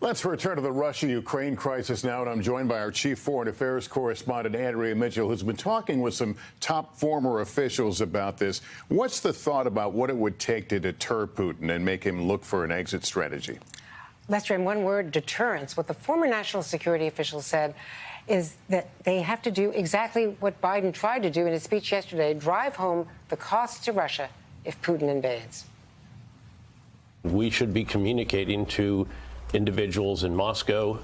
Let's return to the Russia-Ukraine crisis now, and I'm joined by our chief foreign affairs correspondent, Andrea Mitchell, who's been talking with some top former officials about this. What's the thought about what it would take to deter Putin and make him look for an exit strategy? Lester, in one word, deterrence. What the former national security official said is that they have to do exactly what Biden tried to do in his speech yesterday, drive home the costs to Russia if Putin invades. We should be communicating to individuals in Moscow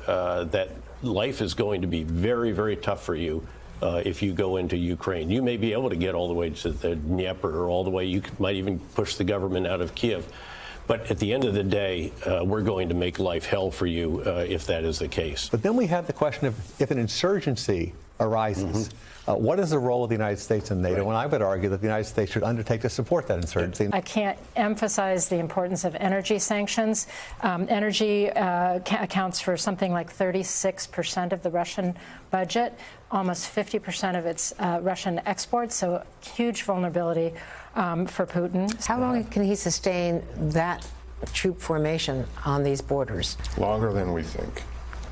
that life is going to be very, very tough for you if you go into Ukraine. You may be able to get all the way to the Dnieper or all the way. You might even push the government out of Kiev. But at the end of the day, we're going to make life hell for you if that is the case. But then we have the question of if an insurgency arises, what is the role of the United States and NATO? And I would argue that the United States should undertake to support that insurgency. I can't emphasize the importance of energy sanctions. Energy accounts for something like 36% of the Russian budget, almost 50% of its Russian exports, so huge vulnerability for Putin. How long can he sustain that troop formation on these borders? Longer than we think.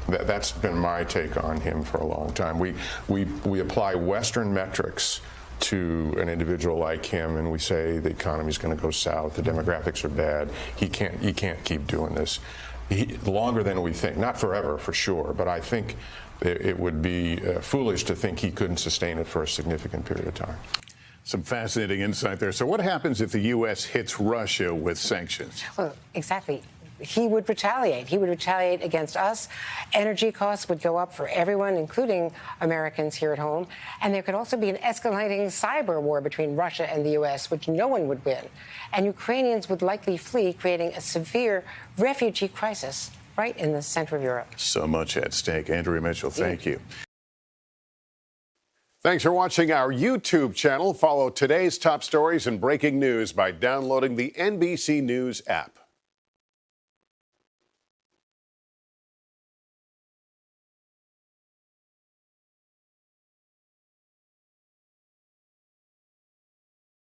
That's been my take on him for a long time. We apply Western metrics to an individual like him, and we say the economy's going to go south, the demographics are bad. He can't keep doing this. Longer than we think, not forever for sure, but I think it would be foolish to think he couldn't sustain it for a significant period of time. Some fascinating insight there. So what happens if the U.S. hits Russia with sanctions? Well, exactly. He would retaliate. He would retaliate against us. Energy costs would go up for everyone, including Americans here at home. And there could also be an escalating cyber war between Russia and the U.S., which no one would win. And Ukrainians would likely flee, creating a severe refugee crisis right in the center of Europe. So much at stake. Andrea Mitchell, thank you. Thanks for watching our YouTube channel. Follow today's top stories and breaking news by downloading the NBC News app.